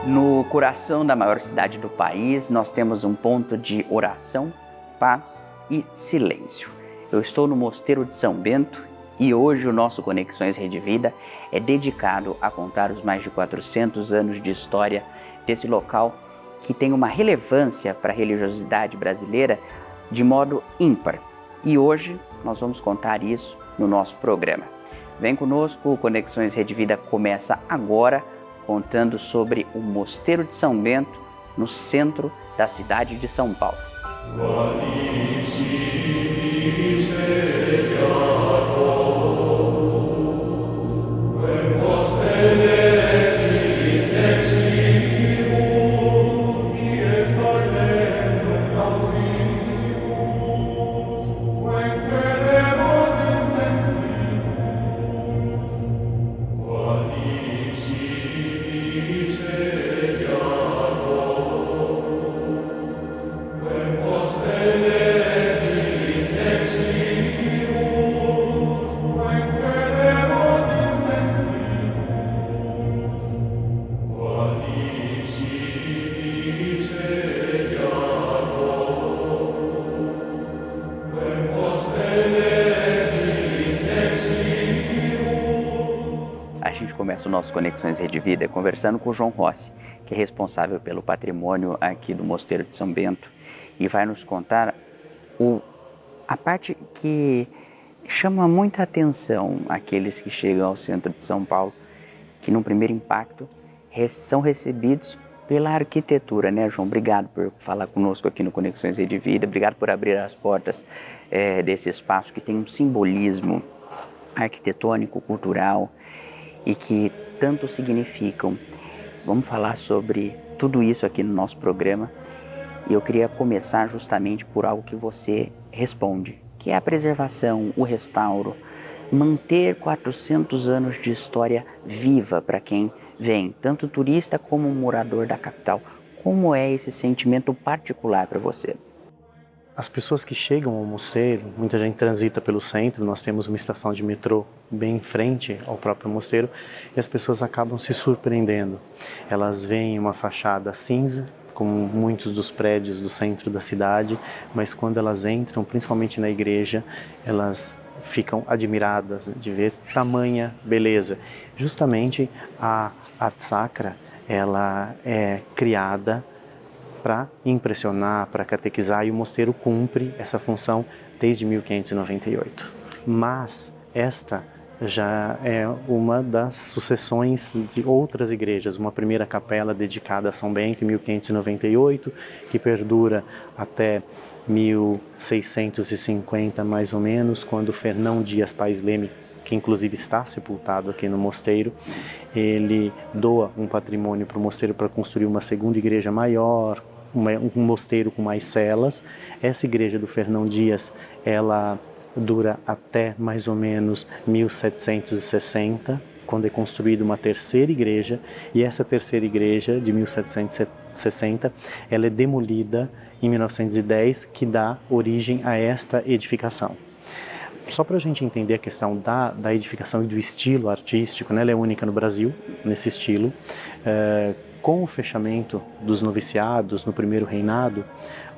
No coração da maior cidade do país, nós temos um ponto de oração, paz e silêncio. Eu estou no Mosteiro de São Bento e hoje o nosso Conexões Rede Vida é dedicado a contar os mais de 400 anos de história desse local que tem uma relevância para a religiosidade brasileira de modo ímpar. E hoje nós vamos contar isso no nosso programa. Vem conosco, o Conexões Rede Vida começa agora, contando sobre o Mosteiro de São Bento, no centro da cidade de São Paulo. A gente começa o nosso Conexões Rede Vida conversando com o João Rossi, que é responsável pelo patrimônio aqui do Mosteiro de São Bento, e vai nos contar a parte que chama muita atenção aqueles que chegam ao centro de São Paulo, que num primeiro impacto são recebidos pela arquitetura, né, João? Obrigado por falar conosco aqui no Conexões Rede Vida, obrigado por abrir as portas desse espaço que tem um simbolismo arquitetônico, cultural, e que tanto significam. Vamos falar sobre tudo isso aqui no nosso programa e eu queria começar justamente por algo que você responde, que é a preservação, o restauro, manter 400 anos de história viva para quem vem, tanto turista como morador da capital. Como é esse sentimento particular para você? As pessoas que chegam ao mosteiro, muita gente transita pelo centro, nós temos uma estação de metrô bem em frente ao próprio mosteiro e as pessoas acabam se surpreendendo. Elas veem uma fachada cinza, como muitos dos prédios do centro da cidade, mas quando elas entram, principalmente na igreja, elas ficam admiradas de ver tamanha beleza. Justamente a arte sacra, ela é criada para impressionar, para catequizar, e o mosteiro cumpre essa função desde 1598. Mas esta já é uma das sucessões de outras igrejas, uma primeira capela dedicada a São Bento em 1598, que perdura até 1650 mais ou menos, quando Fernão Dias Pais Leme, que inclusive está sepultado aqui no mosteiro, ele doa um patrimônio para o mosteiro para construir uma segunda igreja maior, um mosteiro com mais celas. Essa igreja do Fernão Dias, ela dura até mais ou menos 1760, quando é construída uma terceira igreja, e essa terceira igreja de 1760, ela é demolida em 1910, que dá origem a esta edificação. Só para a gente entender a questão da edificação e do estilo artístico, né? Ela é única no Brasil, nesse estilo. Com o fechamento dos noviciados no primeiro reinado,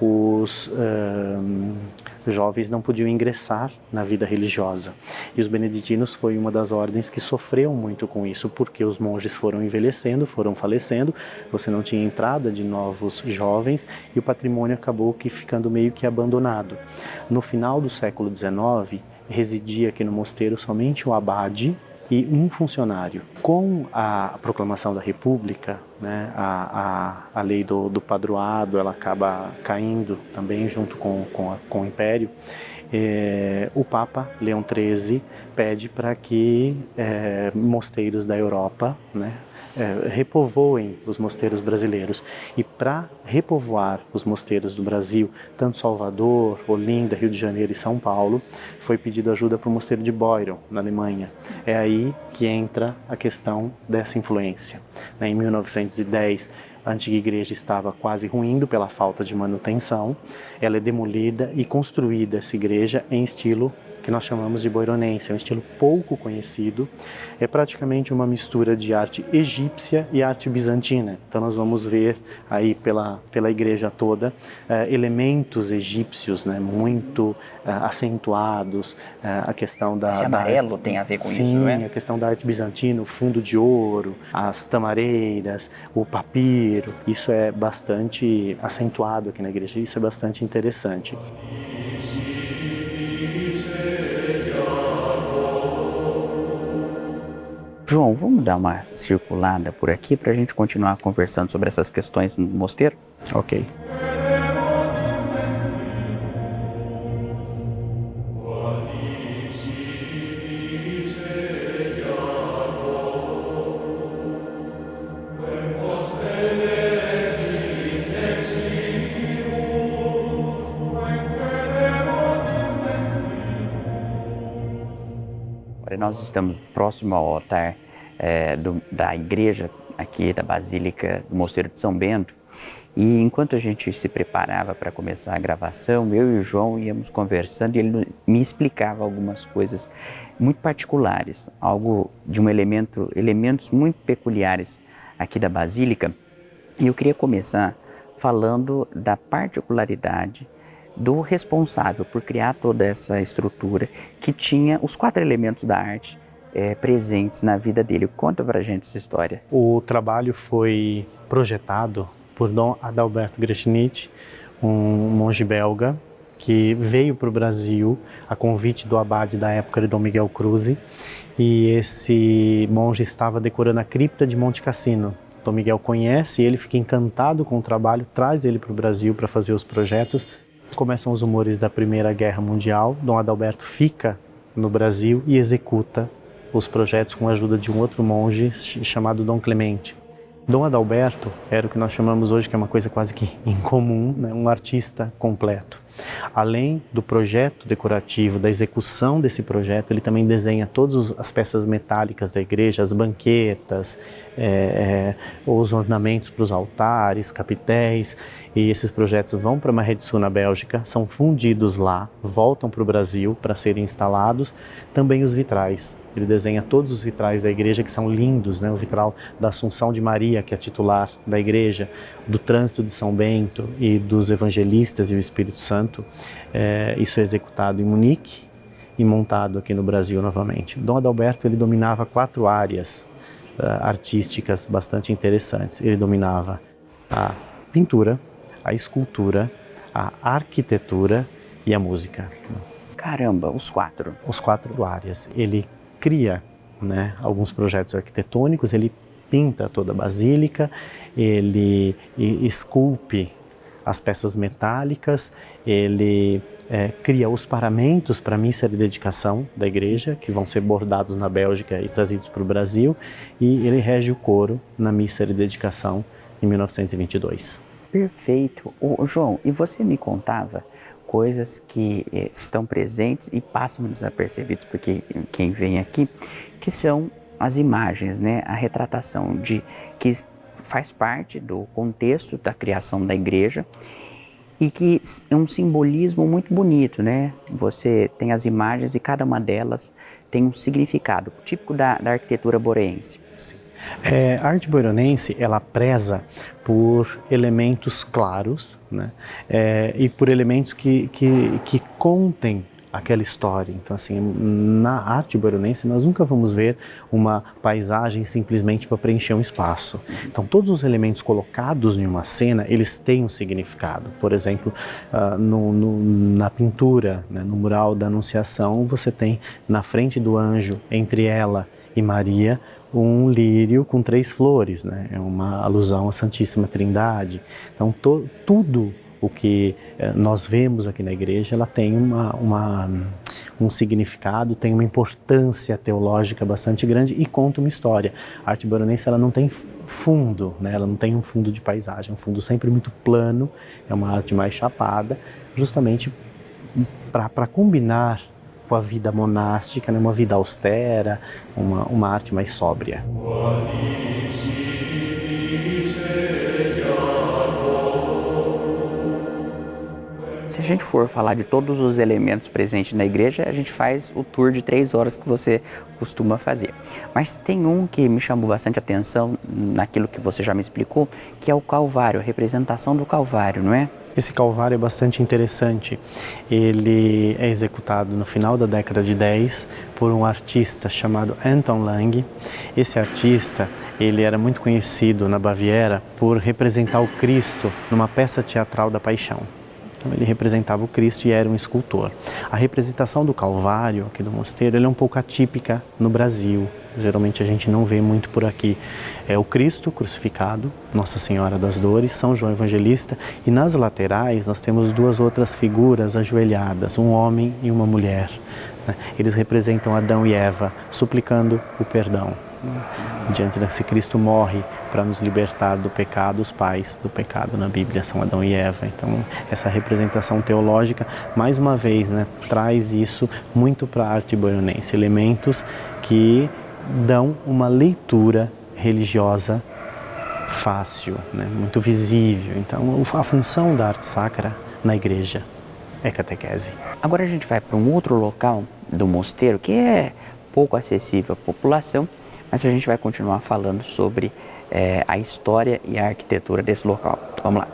os jovens não podiam ingressar na vida religiosa. E os beneditinos foi uma das ordens que sofreu muito com isso, porque os monges foram envelhecendo, foram falecendo, você não tinha entrada de novos jovens e o patrimônio acabou ficando meio que abandonado. No final do século XIX, residia aqui no mosteiro somente o abade e um funcionário. Com a proclamação da República, né, a lei do padroado, ela acaba caindo também junto com o Império. O Papa Leão XIII pede para que mosteiros da Europa, né, repovoem os mosteiros brasileiros. E para repovoar os mosteiros do Brasil, tanto Salvador, Olinda, Rio de Janeiro e São Paulo, foi pedido ajuda para o mosteiro de Boiron, na Alemanha. É aí que entra a questão dessa influência. Em 1910, a antiga igreja estava quase ruindo pela falta de manutenção. Ela é demolida e construída, essa igreja, em estilo que nós chamamos de boironense, é um estilo pouco conhecido, é praticamente uma mistura de arte egípcia e arte bizantina. Então nós vamos ver aí pela igreja toda elementos egípcios, né, muito acentuados, a questão da... Esse amarelo tem a ver com isso, não é? Sim, a questão da arte bizantina, o fundo de ouro, as tamareiras, o papiro, isso é bastante acentuado aqui na igreja, isso é bastante interessante. João, vamos dar uma circulada por aqui para a gente continuar conversando sobre essas questões no mosteiro? Ok. Nós estamos próximo ao altar da igreja aqui da Basílica do Mosteiro de São Bento, e enquanto a gente se preparava para começar a gravação, eu e o João íamos conversando e ele me explicava algumas coisas muito particulares, algo de elementos muito peculiares aqui da Basílica, e eu queria começar falando da particularidade do responsável por criar toda essa estrutura, que tinha os 4 elementos da arte presentes na vida dele. Conta pra gente essa história. O trabalho foi projetado por Dom Adalberto Grechenicht, um monge belga, que veio para o Brasil a convite do abade da época de Dom Miguel Cruz, e esse monge estava decorando a cripta de Monte Cassino. Dom Miguel conhece ele, fica encantado com o trabalho, traz ele para o Brasil para fazer os projetos. Começam os rumores da Primeira Guerra Mundial, Dom Adalberto fica no Brasil e executa os projetos com a ajuda de um outro monge chamado Dom Clemente. Dom Adalberto era o que nós chamamos hoje, que é uma coisa quase que incomum, né? Um artista completo. Além do projeto decorativo, da execução desse projeto, ele também desenha todas as peças metálicas da igreja, as banquetas, os ornamentos para os altares, capitéis, e esses projetos vão para Marredissu, na Bélgica, são fundidos lá, voltam para o Brasil para serem instalados. Também os vitrais. Ele desenha todos os vitrais da igreja, que são lindos, né? O vitral da Assunção de Maria, que é a titular da igreja, do Trânsito de São Bento e dos Evangelistas e o Espírito Santo. Isso é executado em Munique e montado aqui no Brasil novamente. Dom Adalberto, ele dominava 4 áreas artísticas bastante interessantes. Ele dominava a pintura, a escultura, a arquitetura e a música. Caramba, os 4. Os 4 áreas. Ele cria, né, alguns projetos arquitetônicos, ele pinta toda a basílica, ele esculpe as peças metálicas, ele cria os paramentos para a missa de dedicação da igreja, que vão ser bordados na Bélgica e trazidos para o Brasil, e ele rege o coro na missa de dedicação em 1922. Perfeito. João, e você me contava coisas que estão presentes e passam desapercebidos porque quem vem aqui, que são as imagens, né? A retratação que faz parte do contexto da criação da igreja e que é um simbolismo muito bonito, né? Você tem as imagens e cada uma delas tem um significado típico da arquitetura boreense. Sim. A arte boironense, ela preza por elementos claros, né? E por elementos que contem aquela história. Então, assim, na arte boironense nós nunca vamos ver uma paisagem simplesmente para preencher um espaço. Então, todos os elementos colocados em uma cena, eles têm um significado. Por exemplo, na pintura, né, no mural da Anunciação, você tem na frente do anjo, entre ela e Maria, um lírio com 3 flores, né? É uma alusão à Santíssima Trindade. Então, tudo o que nós vemos aqui na igreja, ela tem um significado, tem uma importância teológica bastante grande e conta uma história. A arte ibaronense, ela não tem fundo, né? Ela não tem um fundo de paisagem, é um fundo sempre muito plano, é uma arte mais chapada, justamente para combinar com a vida monástica, né? Uma vida austera, uma arte mais sóbria. Se a gente for falar de todos os elementos presentes na igreja, a gente faz o tour de 3 horas que você costuma fazer. Mas tem um que me chamou bastante atenção naquilo que você já me explicou, que é o Calvário, a representação do Calvário, não é? Esse Calvário é bastante interessante. Ele é executado no final da década de 10 por um artista chamado Anton Lang. Esse artista, ele era muito conhecido na Baviera por representar o Cristo numa peça teatral da Paixão. Então, ele representava o Cristo e era um escultor. A representação do Calvário aqui do mosteiro, ele é um pouco atípica no Brasil. Geralmente a gente não vê muito por aqui. É o Cristo crucificado, Nossa Senhora das Dores, São João Evangelista, e nas laterais nós temos 2 outras figuras ajoelhadas, um homem e uma mulher. Eles representam Adão e Eva, suplicando o perdão. Diante desse Cristo morre para nos libertar do pecado. Os pais do pecado na Bíblia são Adão e Eva. Então, essa representação teológica, mais uma vez, né, traz isso muito para a arte ibaronense, elementos que dão uma leitura religiosa fácil, né, muito visível. Então, a função da arte sacra na igreja é catequese. Agora a gente vai para um outro local do mosteiro que é pouco acessível à população, mas a gente vai continuar falando sobre a história e a arquitetura desse local. Vamos lá.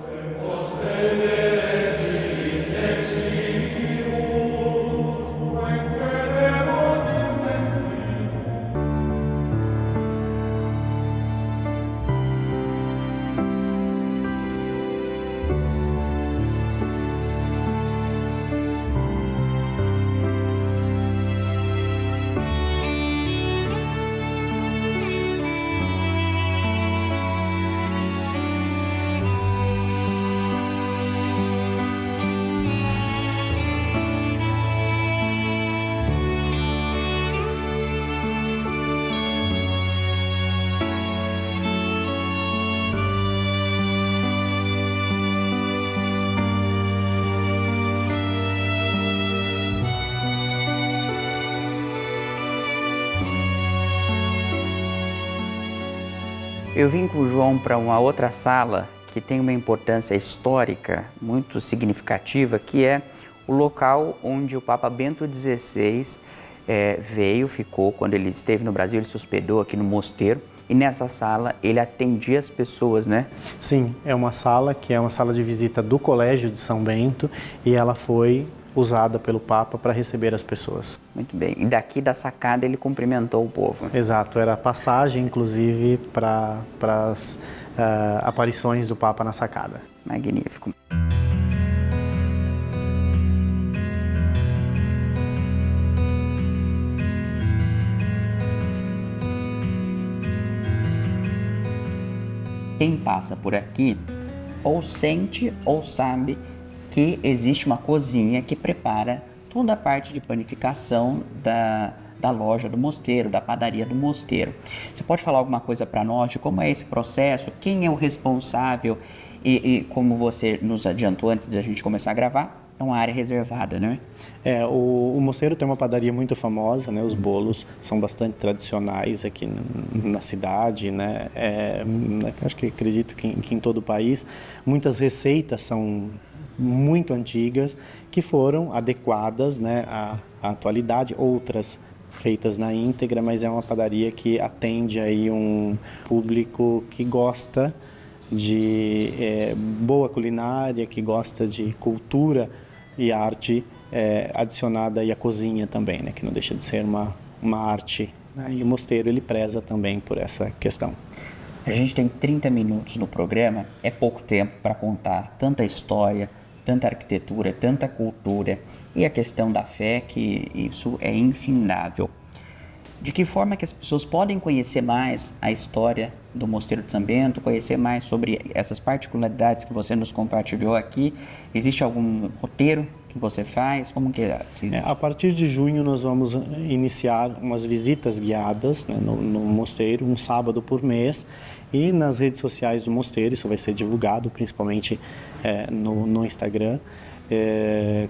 Eu vim com o João para uma outra sala que tem uma importância histórica muito significativa, que é o local onde o Papa Bento XVI veio, ficou. Quando ele esteve no Brasil, ele se hospedou aqui no mosteiro, e nessa sala ele atendia as pessoas, né? Sim, é uma sala que é uma sala de visita do Colégio de São Bento, e ela foi usada pelo Papa para receber as pessoas. Muito bem. E daqui da sacada ele cumprimentou o povo. Exato, era a passagem, inclusive, para as aparições do Papa na sacada. Magnífico. Quem passa por aqui ou sente ou sabe que existe uma cozinha que prepara toda a parte de panificação da loja do mosteiro, da padaria do mosteiro. Você pode falar alguma coisa para nós de como é esse processo, quem é o responsável e como você nos adiantou antes da gente começar a gravar, é uma área reservada, né? O mosteiro tem uma padaria muito famosa, né? Os bolos são bastante tradicionais aqui na cidade, né? Acredito que em todo o país. Muitas receitas são muito antigas que foram adequadas, né, à atualidade, outras feitas na íntegra, mas é uma padaria que atende aí um público que gosta de boa culinária, que gosta de cultura e arte adicionada e a cozinha também, né, que não deixa de ser uma arte, né, e o mosteiro ele preza também por essa questão. A gente tem 30 minutos no programa, é pouco tempo para contar tanta história, tanta arquitetura, tanta cultura e a questão da fé, que isso é infindável. De que forma que as pessoas podem conhecer mais a história do Mosteiro de São Bento, conhecer mais sobre essas particularidades que você nos compartilhou aqui? Existe algum roteiro que você faz? Como que é? A partir de junho nós vamos iniciar umas visitas guiadas, né, no mosteiro, um sábado por mês, e nas redes sociais do mosteiro, isso vai ser divulgado principalmente no Instagram,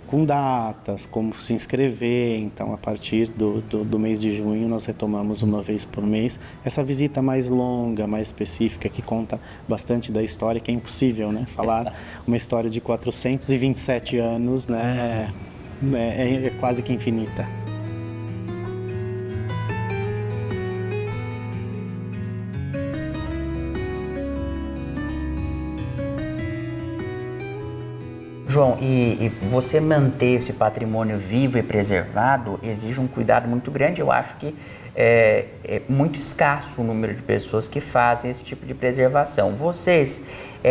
com datas, como se inscrever. Então, a partir do mês de junho, nós retomamos uma vez por mês essa visita mais longa, mais específica, que conta bastante da história, que é impossível, né? Falar uma história de 427 anos, né? É quase que infinita. João, e você manter esse patrimônio vivo e preservado exige um cuidado muito grande. Eu acho que é muito escasso o número de pessoas que fazem esse tipo de preservação. Vocês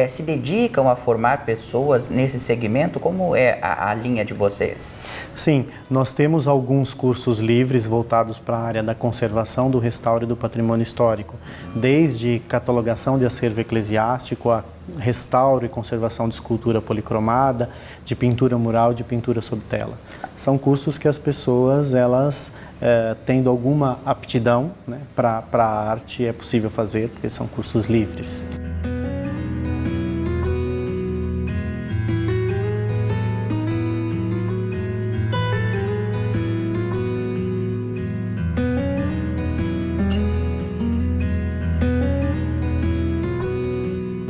se dedicam a formar pessoas nesse segmento? Como é a linha de vocês? Sim, nós temos alguns cursos livres voltados para a área da conservação, do restauro e do patrimônio histórico, desde catalogação de acervo eclesiástico a restauro e conservação de escultura policromada, de pintura mural, de pintura sob tela. São cursos que as pessoas, elas tendo alguma aptidão, né, para a arte, é possível fazer, porque são cursos livres.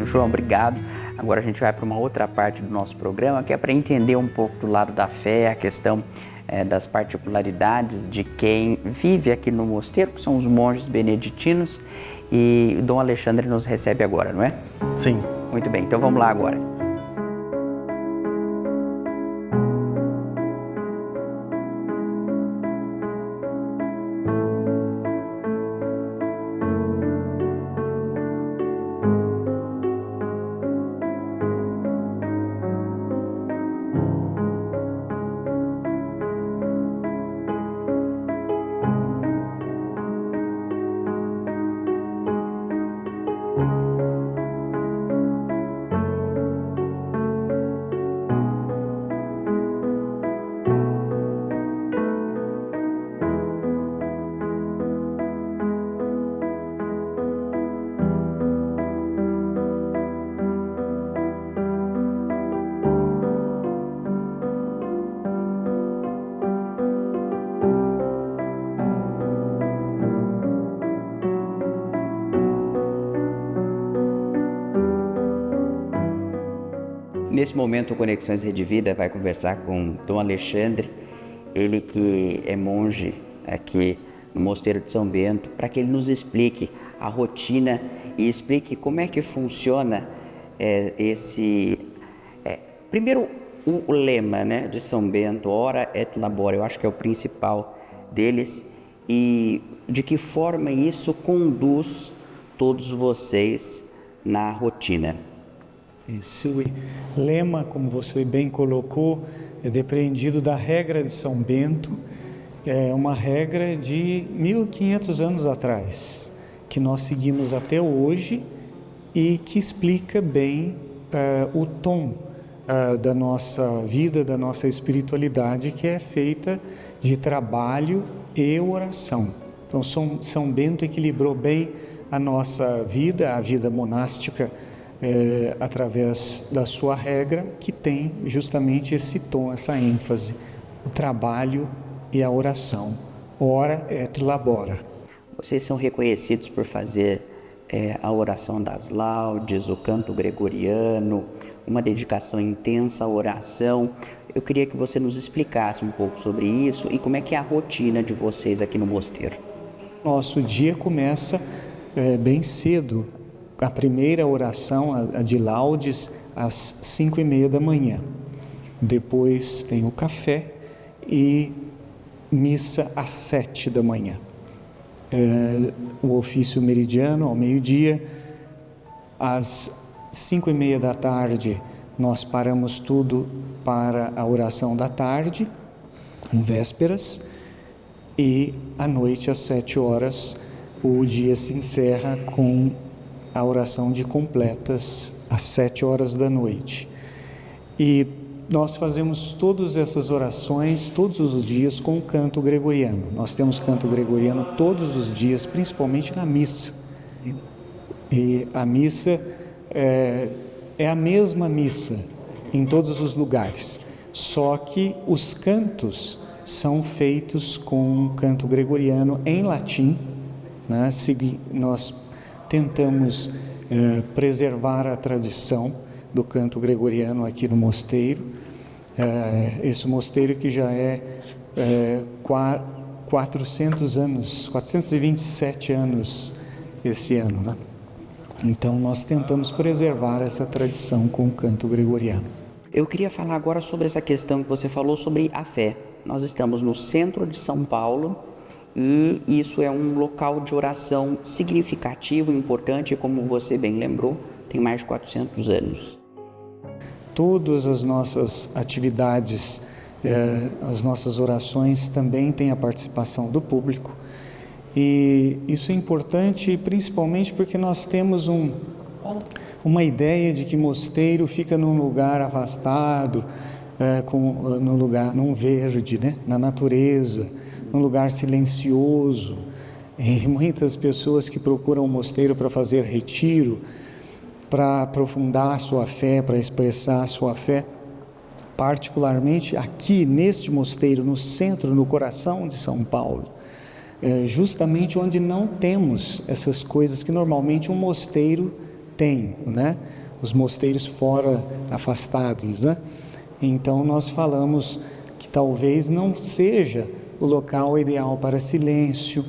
João, obrigado. Agora a gente vai para uma outra parte do nosso programa, que é para entender um pouco do lado da fé, a questão das particularidades de quem vive aqui no mosteiro, que são os monges beneditinos. E o Dom Alexandre nos recebe agora, não é? Sim. Muito bem, então vamos lá agora. Nesse momento, o Conexões Rede Vida vai conversar com Dom Alexandre, ele que é monge aqui no Mosteiro de São Bento, para que ele nos explique a rotina e explique como é que funciona primeiro, o lema, né, de São Bento, Ora et Labora, eu acho que é o principal deles, e de que forma isso conduz todos vocês na rotina. Esse lema, como você bem colocou, é depreendido da regra de São Bento, é uma regra de 1500 anos atrás, que nós seguimos até hoje e que explica bem o tom da nossa vida, da nossa espiritualidade, que é feita de trabalho e oração. Então, São Bento equilibrou bem a nossa vida, a vida monástica, através da sua regra, que tem justamente esse tom, essa ênfase, o trabalho e a oração. Ora et labora. Vocês são reconhecidos por fazer a oração das laudes, o canto gregoriano, uma dedicação intensa à oração. Eu queria que você nos explicasse um pouco sobre isso e como é que é a rotina de vocês aqui no mosteiro. Nosso dia começa bem cedo. A primeira oração, a de laudes, às 5:30 da manhã. Depois tem o café e missa às 7 da manhã. O ofício meridiano ao meio-dia. Às 5:30 da tarde nós paramos tudo para a oração da tarde, em vésperas, e à noite às 7 horas o dia se encerra com a oração de completas às 7 horas da noite. E nós fazemos todas essas orações todos os dias com o canto gregoriano. Nós temos canto gregoriano todos os dias, principalmente na missa. E a missa é a mesma missa em todos os lugares, só que os cantos são feitos com o canto gregoriano em latim, né? Nós tentamos preservar a tradição do canto gregoriano aqui no mosteiro. Esse mosteiro que já é 427 anos esse ano, né? Então nós tentamos preservar essa tradição com o canto gregoriano. Eu queria falar agora sobre essa questão que você falou sobre a fé. Nós estamos no centro de São Paulo e isso é um local de oração significativo, importante, como você bem lembrou, tem mais de 400 anos. Todas as nossas atividades, as nossas orações também têm a participação do público. E isso é importante principalmente porque nós temos uma ideia de que mosteiro fica num lugar afastado, num verde, né? Na natureza, num lugar silencioso. E muitas pessoas que procuram o mosteiro para fazer retiro, para aprofundar a sua fé, para expressar a sua fé, particularmente aqui neste mosteiro, no centro, no coração de São Paulo, justamente onde não temos essas coisas que normalmente um mosteiro tem, né? Os mosteiros fora, afastados, né? Então nós falamos que talvez não seja o local ideal para silêncio,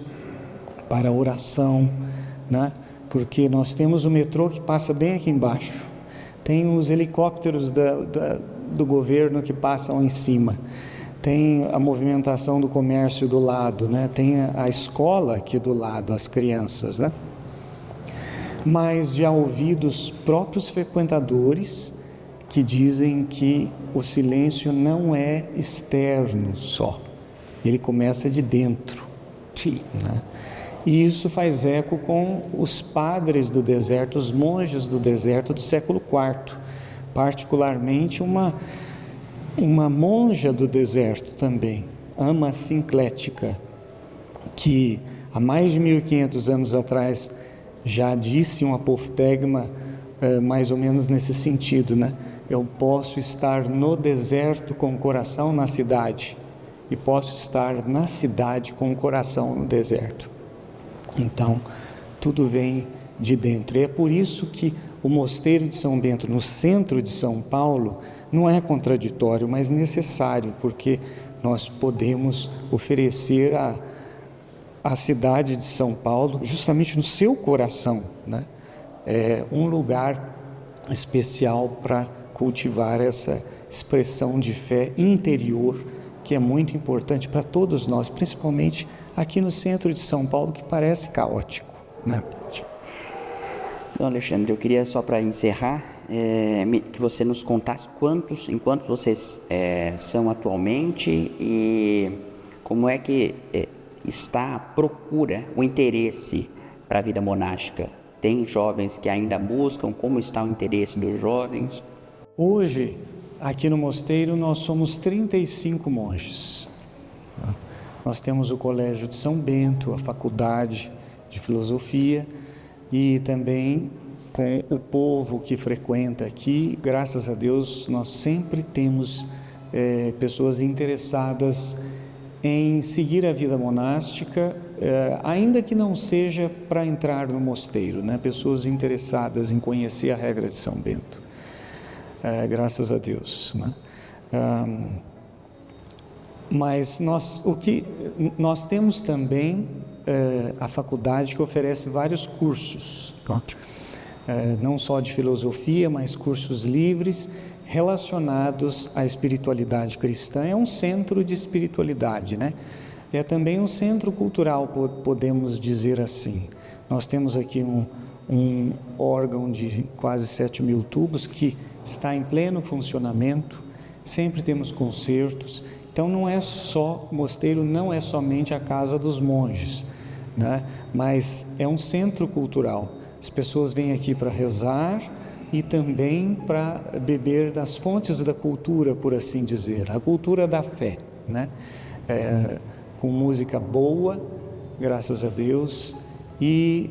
para oração, né? Porque nós temos o metrô que passa bem aqui embaixo, tem os helicópteros do governo que passam em cima, tem a movimentação do comércio do lado, né? Tem a escola aqui do lado, as crianças, né? Mas já ouvi dos próprios frequentadores que dizem que o silêncio não é externo só, ele começa de dentro, né? E isso faz eco com os padres do deserto, os monges do deserto do século IV, particularmente uma monja do deserto também, Ama Sinclética, que há mais de 1500 anos atrás já disse um apoftegma mais ou menos nesse sentido, né? Eu posso estar no deserto com o coração na cidade e posso estar na cidade com o coração no deserto. Então, tudo vem de dentro. E é por isso que o Mosteiro de São Bento, no centro de São Paulo, não é contraditório, mas necessário, porque nós podemos oferecer à cidade de São Paulo, justamente no seu coração, né? Um lugar especial para cultivar essa expressão de fé interior, que é muito importante para todos nós, principalmente aqui no centro de São Paulo, que parece caótico, né? Então, Alexandre, eu queria só para encerrar, que você nos contasse quantos vocês são atualmente e como é que está a procura, o interesse para a vida monástica. Tem jovens que ainda buscam, como está o interesse dos jovens? Hoje, aqui no mosteiro, nós somos 35 monges. Nós temos o Colégio de São Bento, a Faculdade de Filosofia e também com o povo que frequenta aqui. Graças a Deus, nós sempre temos pessoas interessadas em seguir a vida monástica, ainda que não seja para entrar no mosteiro, né? Pessoas interessadas em conhecer a regra de São Bento. Graças a Deus, né? Mas nós temos também a faculdade que oferece vários cursos, não só de filosofia, mas cursos livres relacionados à espiritualidade cristã. É um centro de espiritualidade, né? É também um centro cultural, podemos dizer assim. Nós temos aqui um órgão de quase 7.000 tubos que está em pleno funcionamento, sempre temos concertos. Então o mosteiro não é somente a casa dos monges, né? Mas é um centro cultural. As pessoas vêm aqui para rezar, e também para beber das fontes da cultura, por assim dizer, a cultura da fé, né? Com música boa, graças a Deus, e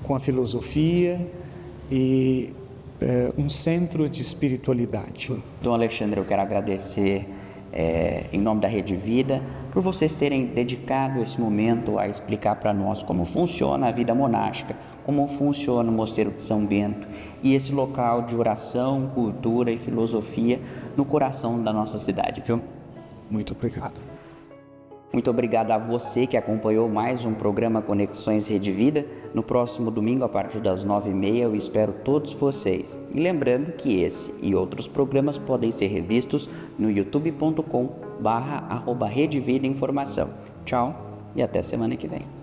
com a filosofia e um centro de espiritualidade. Dom Alexandre, eu quero agradecer em nome da Rede Vida por vocês terem dedicado esse momento a explicar para nós como funciona a vida monástica, como funciona o Mosteiro de São Bento e esse local de oração, cultura e filosofia no coração da nossa cidade, viu? Muito obrigado. Muito obrigado a você que acompanhou mais um programa Conexões Rede Vida. No próximo domingo, a partir das 9h30, eu espero todos vocês. E lembrando que esse e outros programas podem ser revistos no youtube.com/Rede Vida Informação. Tchau e até semana que vem.